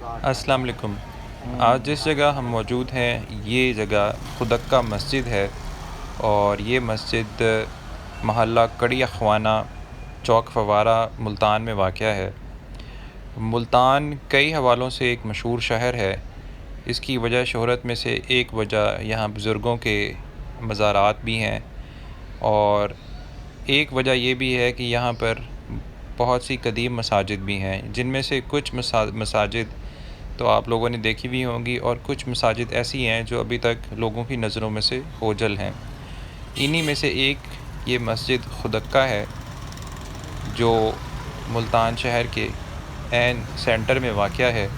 अस्सलाम वालेकुम। आज जिस जगह हम मौजूद हैं ये जगह खुदक्का मस्जिद है और ये मस्जिद महल्ला कड़ी अख़वाना चौक फवारा मुल्तान में वाक़या है। मुल्तान कई हवालों से एक मशहूर शहर है। इसकी वजह शोहरत में से एक वजह यहाँ बुज़ुर्गों के मज़ारात भी हैं और एक वजह ये भी है कि यहाँ पर बहुत सी कदीम मसाजिद भी हैं, जिनमें से कुछ मसाजिद तो आप लोगों ने देखी भी होंगी और कुछ मसाजिद ऐसी हैं जो अभी तक लोगों की नज़रों में से ओझल हैं। इन्हीं में से एक ये मस्जिद खुदक्का है जो मुल्तान शहर के ऐन सेंटर में वाक़या है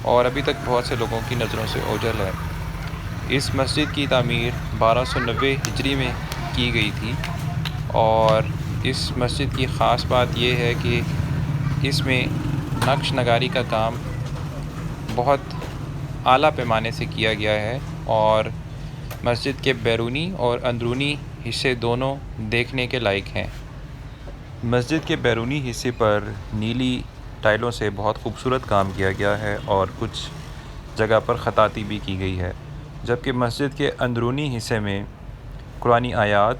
और अभी तक बहुत से लोगों की नज़रों से ओझल है। इस मस्जिद की तामीर 1290 हिजरी में की गई थी और इस मस्जिद की ख़ास बात यह है कि इसमें नक्श नगारी का काम बहुत आला पैमाने से किया गया है और मस्जिद के बैरूनी और अंदरूनी हिस्से दोनों देखने के लायक हैं। मस्जिद के बैरूनी हिस्से पर नीली टाइलों से बहुत खूबसूरत काम किया गया है और कुछ जगह पर ख़ताती भी की गई है, जबकि मस्जिद के अंदरूनी हिस्से में कुरानी आयात,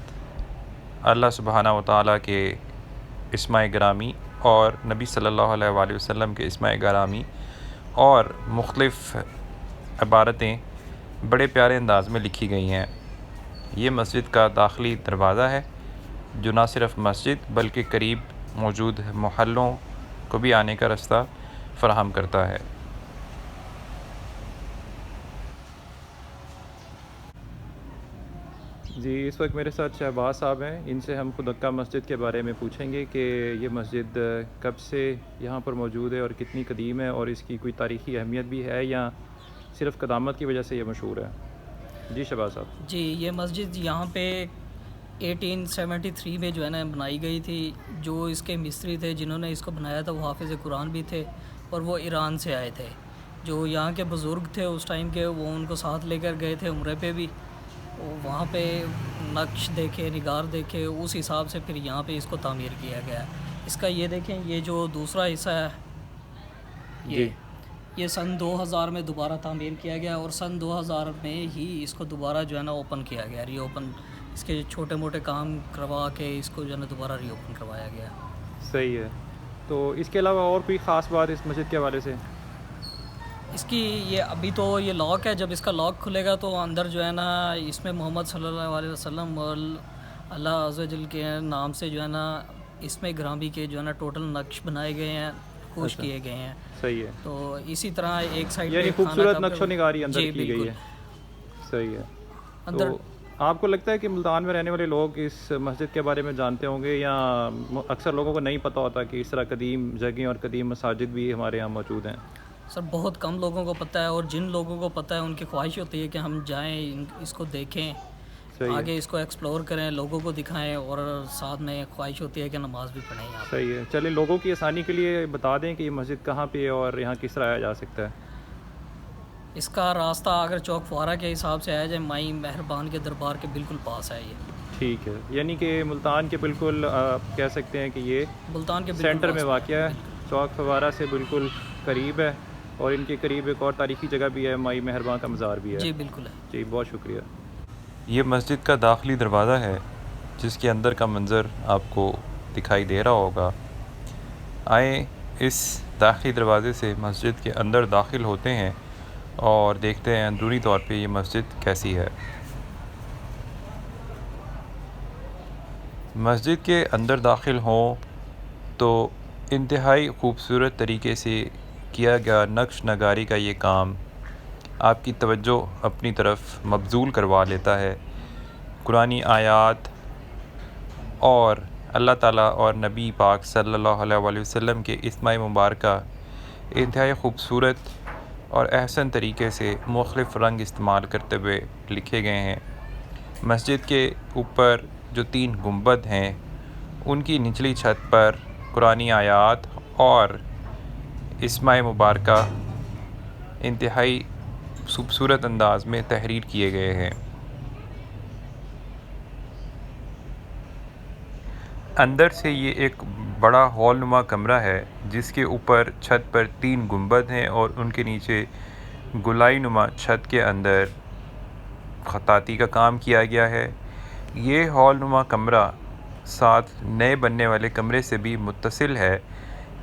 अल्लाह सुब्हानहू व तआला के इस्माए गिरामी और नबी सल्लल्लाहु अलैहि वसल्लम के इस्माए गिरामी और मुख्तलिफ़ इबारतें बड़े प्यारे अंदाज में लिखी गई हैं। ये मस्जिद का दाखिली दरवाज़ा है जो न सिर्फ़ मस्जिद बल्कि करीब मौजूद मोहल्लों को भी आने का रास्ता फ़राहम करता है। जी, इस वक्त मेरे साथ शहबाज साहब हैं। इनसे हम खुदक्का मस्जिद के बारे में पूछेंगे कि ये मस्जिद कब से यहाँ पर मौजूद है और कितनी कदीम है और इसकी कोई तारीख़ी अहमियत भी है या सिर्फ़ क़दामत की वजह से ये मशहूर है। जी शहबाज साहब। जी, ये मस्जिद यहाँ पे 1873 में जो है ना बनाई गई थी। जो इसके मिस्त्री थे जिन्होंने इसको बनाया था वो हाफिज़ कुरान भी थे और वो ईरान से आए थे। जो यहाँ के बुज़ुर्ग थे उस टाइम के, वो उनको साथ लेकर गए थे उम्रे पे भी। वहाँ पे नक्श देखे, निगार देखे, उस हिसाब से फिर यहाँ पे इसको तामीर किया गया। इसका ये देखें, ये जो दूसरा हिस्सा है ये सन 2000 में दोबारा तामीर किया गया और सन 2000 में ही इसको दोबारा जो है ना ओपन किया गया, रीओपन। इसके छोटे मोटे काम करवा के इसको जो है ना दोबारा रीओपन करवाया गया। सही है। तो इसके अलावा और कोई ख़ास बात इस मस्जिद के हवाले से? इसकी ये अभी तो ये लॉक है, जब इसका लॉक खुलेगा तो अंदर जो है ना इसमें मोहम्मद सल्लल्लाहु अलैहि वसल्लम और अल्लाह अज़्ज़ व जल के नाम से जो है ना इसमें ग्रामी के जो है ना टोटल नक्श बनाए गए हैं, खुश किए गए हैं। सही है। तो इसी तरह एक साइड यानी खूबसूरत नक्शो निगारी अंदर की गई है। सही है। अंदर तो आपको लगता है कि मुल्तान में रहने वाले लोग इस मस्जिद के बारे में जानते होंगे या अक्सर लोगों को नहीं पता होता कि इस तरह कदीम जगह और कदीम मसाजिद भी हमारे यहाँ मौजूद हैं? सर, बहुत कम लोगों को पता है और जिन लोगों को पता है उनकी ख्वाहिश होती है कि हम जाएं, इसको देखें, आगे इसको एक्सप्लोर करें, लोगों को दिखाएं और साथ में ख्वाहिश होती है कि नमाज भी पढ़ें यहाँ। सही है। चलिए, लोगों की आसानी के लिए बता दें कि ये मस्जिद कहाँ पे है और यहाँ किस तरह आया जा सकता है। इसका रास्ता अगर चौक फुआरा के हिसाब से आया जाए, माई मेहरबान के दरबार के बिल्कुल पास है ये। ठीक है, यानी कि मुल्तान के बिल्कुल कह सकते हैं कि ये मुल्तान के सेंटर में वाक़या है, चौक फवारा से बिल्कुल करीब है और इनके करीब एक और तारीख़ी जगह भी है, माई मेहरबान का मज़ार भी है। जी बिल्कुल है। जी, बहुत शुक्रिया। ये मस्जिद का दाखिली दरवाज़ा है जिसके अंदर का मंज़र आपको दिखाई दे रहा होगा। आए इस दाखिली दरवाज़े से मस्जिद के अंदर दाखिल होते हैं और देखते हैं अंदरूनी तौर पे ये मस्जिद कैसी है। मस्जिद के अंदर दाखिल हों तो इंतहाई ख़ूबसूरत तरीके से किया गया नक्श नगारी का ये काम आपकी तवज्जो अपनी तरफ मबज़ूल करवा लेता है। कुरानी आयात और अल्लाह ताला और नबी पाक सल्लल्लाहु अलैहि वसल्लम के इस्माए मुबारका इंतहाई ख़ूबसूरत और अहसन तरीके से मुख्तलिफ़ रंग इस्तेमाल करते हुए लिखे गए हैं। मस्जिद के ऊपर जो 3 गुंबद हैं उनकी निचली छत पर कुरानी आयात और इस्माए मुबारका इंतहाई खूबसूरत अंदाज में तहरीर किए गए हैं। अंदर से ये एक बड़ा हॉल नुमा कमरा है जिसके ऊपर छत पर 3 गुंबद हैं और उनके नीचे गोलाई नुमा छत के अंदर खताती का काम किया गया है। ये हॉल नुमा कमरा साथ नए बनने वाले कमरे से भी मुत्तसिल है,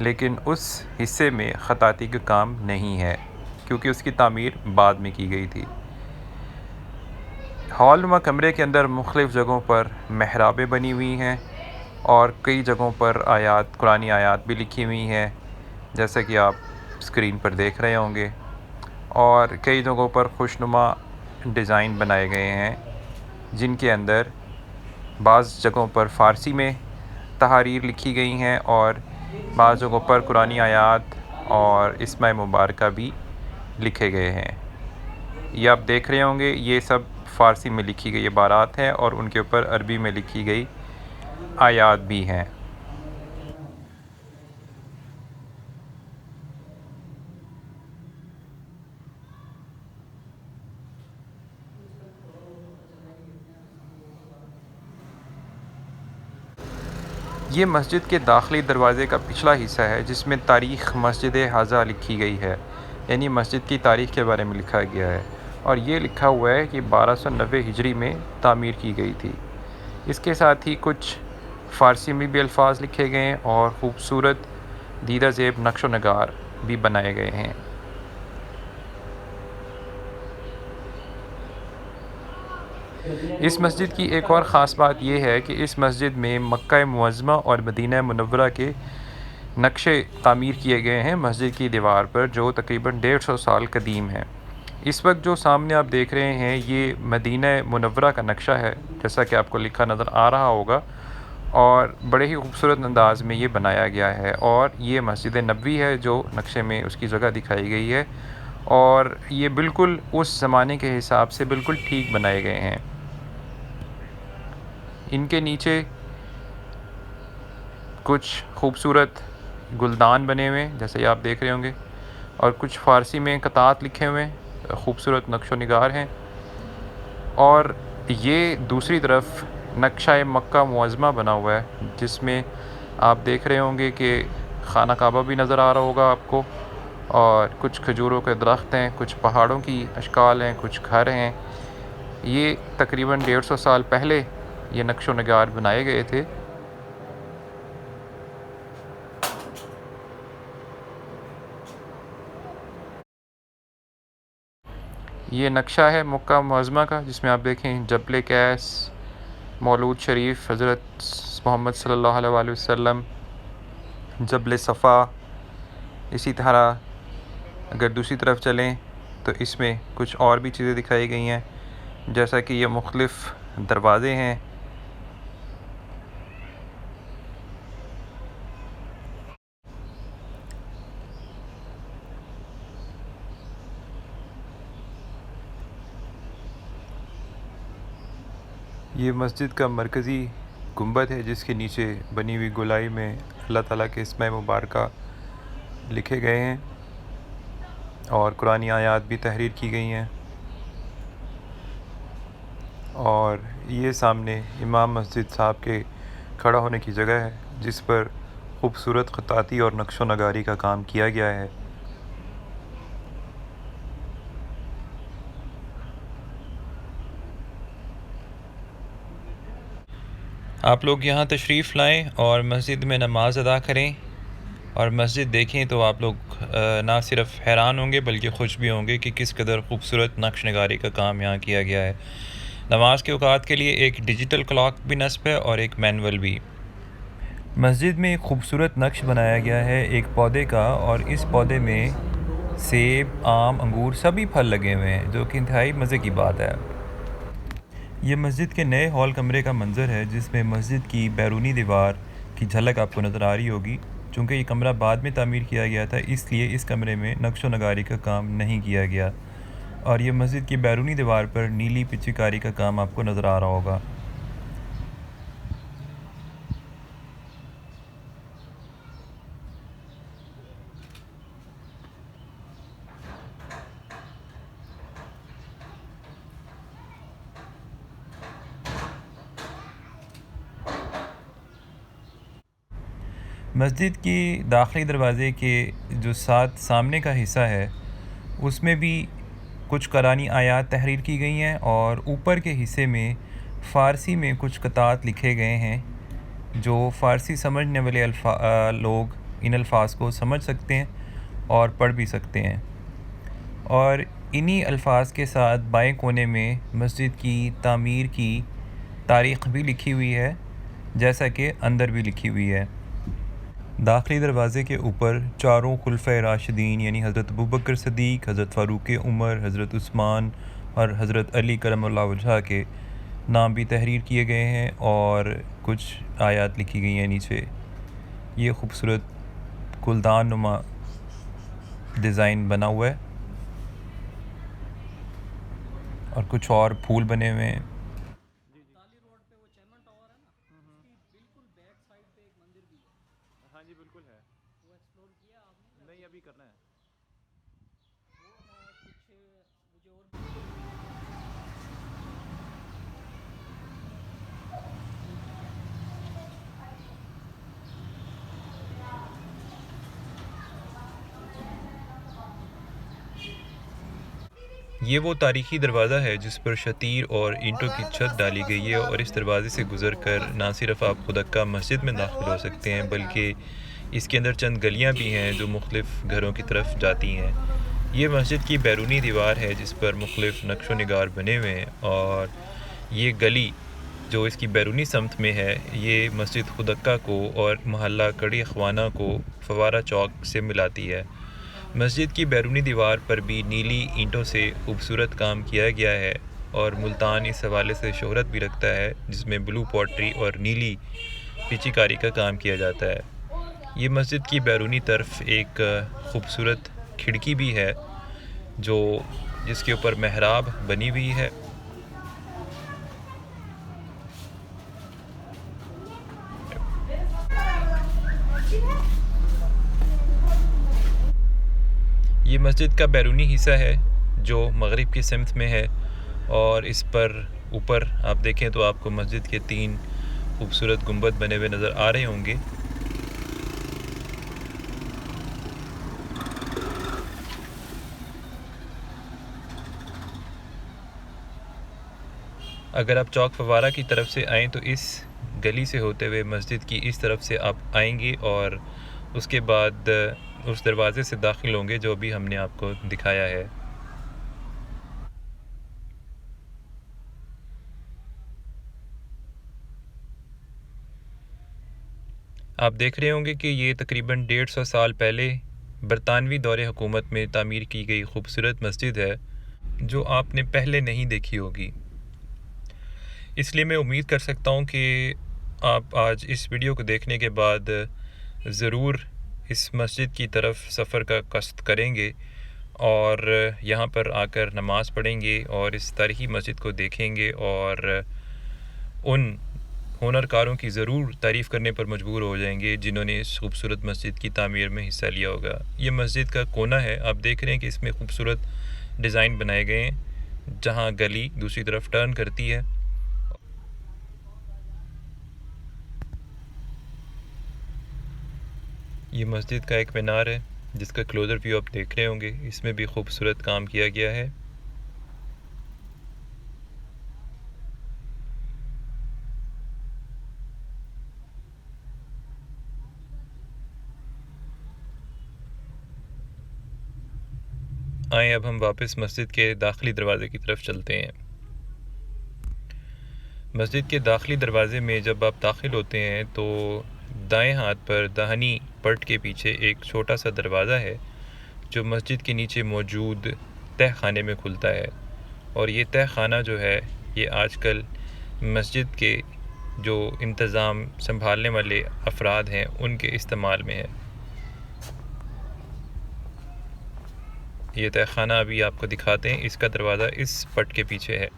लेकिन उस हिस्से में खताती का काम नहीं है क्योंकि उसकी तामीर बाद में की गई थी। हॉल नुमा कमरे के अंदर मुख्तलिफ़ जगहों पर महराबें बनी हुई हैं और कई जगहों पर आयात, कुरानी आयात भी लिखी हुई हैं, जैसा कि आप स्क्रीन पर देख रहे होंगे। और कई जगहों पर खुशनुमा डिज़ाइन बनाए गए हैं, जिनके अंदर बाज़ जगहों पर फ़ारसी में तहारीर लिखी गई हैं और बाज़ जगहों पर कुरानी आयात और इस्माए मुबारका भी लिखे गए हैं। ये आप देख रहे होंगे, ये सब फ़ारसी में लिखी गई इबारात हैं और उनके ऊपर अरबी में लिखी गई आयात भी हैं। ये मस्जिद के दाखिली दरवाज़े का पिछला हिस्सा है जिसमें तारीख़ मस्जिद हाजा लिखी गई है, यानी मस्जिद की तारीख़ के बारे में लिखा गया है और ये लिखा हुआ है कि 1290 हिजरी में तामीर की गई थी। इसके साथ ही कुछ फ़ारसी में भी अल्फाज लिखे गए हैं और ख़ूबसूरत दीदा ज़ेब नक्श व नगार भी बनाए गए हैं। इस मस्जिद की एक और ख़ास बात यह है कि इस मस्जिद में मक्का मुअज़्ज़मा और मदीना मुनव्वरा के नक्शे तामीर किए गए हैं मस्जिद की दीवार पर, जो तकरीबन 150 साल कदीम है। इस वक्त जो सामने आप देख रहे हैं ये मदीना मुनव्वरा का नक्शा है, जैसा कि आपको लिखा नज़र आ रहा होगा, और बड़े ही खूबसूरत अंदाज में ये बनाया गया है। और ये मस्जिद नबवी है जो नक्शे में उसकी जगह दिखाई गई है और ये बिल्कुल उस ज़माने के हिसाब से बिल्कुल ठीक बनाए गए हैं। इनके नीचे कुछ खूबसूरत गुलदान बने हुए हैं, जैसे आप देख रहे होंगे, और कुछ फ़ारसी में कतात लिखे हुए हैं, खूबसूरत नक्श व निगार हैं। और ये दूसरी तरफ नक्शा मक्का मुअज़्ज़मा बना हुआ है, जिसमें आप देख रहे होंगे कि खाना काबा भी नज़र आ रहा होगा आपको, और कुछ खजूरों के दरख्त हैं, कुछ पहाड़ों की अशकाल हैं, कुछ घर हैं। ये तकरीबन 150 साल पहले ये नक्श व निगार बनाए गए थे। ये नक्शा है मक्का मुअज़्ज़मा का, जिसमें आप देखें जबल कैस, मौलूद शरीफ हज़रत मोहम्मद सल्लल्लाहु अलैहि वसल्लम, जबल सफ़ा। इसी तरह अगर दूसरी तरफ चलें तो इसमें कुछ और भी चीज़ें दिखाई गई हैं, जैसा कि ये मुख्तलिफ़ दरवाज़े हैं। ये मस्जिद का मरकज़ी गुंबद है जिसके नीचे बनी हुई गोलाई में अल्लाह ताला के इस्माए मुबारका लिखे गए हैं और कुरानी आयात भी तहरीर की गई हैं। और ये सामने इमाम मस्जिद साहब के खड़ा होने की जगह है, जिस पर खूबसूरत खताती और नक्श व नगारी का काम किया गया है। आप लोग यहाँ तशरीफ़ लाएं और मस्जिद में नमाज अदा करें और मस्जिद देखें तो आप लोग ना सिर्फ हैरान होंगे बल्कि खुश भी होंगे कि किस कदर खूबसूरत नक्श नगारी का काम यहाँ किया गया है। नमाज के औकात के लिए एक डिजिटल क्लॉक भी नस्ब है और एक मैनुअल भी। मस्जिद में एक खूबसूरत नक्श बनाया गया है एक पौधे का, और इस पौधे में सेब, आम, अंगूर सभी फल लगे हुए हैं, जो कि इंतहाई मज़े की बात है। ये मस्जिद के नए हॉल कमरे का मंज़र है, जिसमें मस्जिद की बैरूनी दीवार की झलक आपको नज़र आ रही होगी। चूँकि ये कमरा बाद में तामीर किया गया था, इसलिए इस कमरे में नक्श व नगारी का काम नहीं किया गया। और ये मस्जिद की बैरूनी दीवार पर नीली पिचकारी का काम आपको नज़र आ रहा होगा। मस्जिद की दाखिली दरवाज़े के जो साथ सामने का हिस्सा है उसमें भी कुछ कुरानी आयात तहरीर की गई हैं और ऊपर के हिस्से में फ़ारसी में कुछ कतात लिखे गए हैं जो फ़ारसी समझने वाले लोग इन अल्फाज को समझ सकते हैं और पढ़ भी सकते हैं। और इन्हीं अल्फाज के साथ बाएं कोने में मस्जिद की तामीर की तारीख़ भी लिखी हुई है, जैसा कि अंदर भी लिखी हुई है। दाखिली दरवाज़े के ऊपर चारों खुलफ़ाए राशिदीन यानी हज़रत अबू बकर सिद्दीक़, हज़रत फ़ारूक उमर, हज़रत उस्मान और हज़रत अली करमल्लाहु वजह के नाम भी तहरीर किए गए हैं और कुछ आयत लिखी गई हैं नीचे। ये ख़ूबसूरत गुलदान नुमा डिज़ाइन बना हुआ है और कुछ और फूल बने हुए हैं। हाँ जी बिल्कुल है। वो एक्सप्लोर किया आपने? नहीं, अभी करना है। वो है कुछ मुझे और ये वो तारीख़ी दरवाज़ा है जिस पर शतीर और ईंटों की छत डाली गई है और इस दरवाज़े से गुज़र कर ना सिर्फ़ आप खुदक्का मस्जिद में दाखिल हो सकते हैं बल्कि इसके अंदर चंद गलियां भी हैं जो मुख्तलिफ़ घरों की तरफ जाती हैं। ये मस्जिद की बैरूनी दीवार है जिस पर मुख्तलिफ़ नक्शो निगार बने हुए हैं और ये गली जो इसकी बैरूनी समत में है ये मस्जिद खुदक्का को और महल्ला कड़ी अखवाना को फवारा चौक से मिलाती है। मस्जिद की बैरूनी दीवार पर भी नीली ईंटों से खूबसूरत काम किया गया है और मुल्तान इस हवाले से शोहरत भी रखता है जिसमें ब्लू पॉटरी और नीली पिचीकारी का काम किया जाता है। ये मस्जिद की बैरूनी तरफ एक खूबसूरत खिड़की भी है जो जिसके ऊपर महराब बनी हुई है। ये मस्जिद का बैरूनी हिस्सा है जो मगरिब की सिमत में है और इस पर ऊपर आप देखें तो आपको मस्जिद के 3 खूबसूरत गुंबद बने हुए नज़र आ रहे होंगे। अगर आप चौक फवारा की तरफ से आएँ तो इस गली से होते हुए मस्जिद की इस तरफ से आप आएंगे और उसके बाद उस दरवाज़े से दाखिल होंगे जो भी हमने आपको दिखाया है। आप देख रहे होंगे कि ये तकरीबन 150 साल पहले बरतानवी दौरे हुकूमत में तामीर की गई खूबसूरत मस्जिद है जो आपने पहले नहीं देखी होगी। इसलिए मैं उम्मीद कर सकता हूँ कि आप आज इस वीडियो को देखने के बाद ज़रूर इस मस्जिद की तरफ सफ़र का कस्द करेंगे और यहाँ पर आकर नमाज़ पढ़ेंगे और इस तारीख़ी मस्जिद को देखेंगे और उन हुनरकारों की ज़रूर तारीफ़ करने पर मजबूर हो जाएंगे जिन्होंने इस खूबसूरत मस्जिद की तामीर में हिस्सा लिया होगा। ये मस्जिद का कोना है, आप देख रहे हैं कि इसमें खूबसूरत डिज़ाइन बनाए गए हैं जहाँ गली दूसरी तरफ टर्न करती है। ये मस्जिद का एक मीनार है जिसका क्लोज़र व्यू आप देख रहे होंगे, इसमें भी खूबसूरत काम किया गया है। आए अब हम वापस मस्जिद के दाखिली दरवाज़े की तरफ चलते हैं। मस्जिद के दाखिली दरवाज़े में जब आप दाखिल होते हैं तो दाएं हाथ पर दाहिनी पट के पीछे एक छोटा सा दरवाज़ा है जो मस्जिद के नीचे मौजूद तह खाने में खुलता है और ये तह खाना जो है ये आजकल मस्जिद के जो इंतज़ाम संभालने वाले अफराद हैं उनके इस्तेमाल में है। ये तह खाना अभी आपको दिखाते हैं, इसका दरवाज़ा इस पट के पीछे है।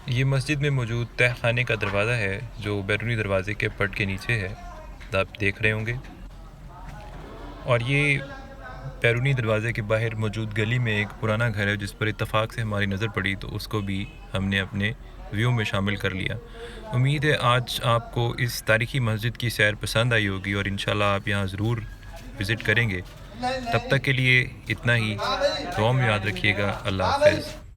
ये मस्जिद में मौजूद तह खाने का दरवाज़ा है जो बैरूनी दरवाज़े के पट के नीचे है, आप देख रहे होंगे। और ये बैरूनी दरवाज़े के बाहर मौजूद गली में एक पुराना घर है जिस पर इत्तफाक से हमारी नज़र पड़ी तो उसको भी हमने अपने व्यू में शामिल कर लिया। उम्मीद है आज आपको इस तारीख़ी मस्जिद की सैर पसंद आई होगी और इंशाल्लाह आप यहाँ ज़रूर विज़िट करेंगे। तब तक के लिए इतना ही। दुआ में याद रखिएगा। अल्लाह हाफ़िज़।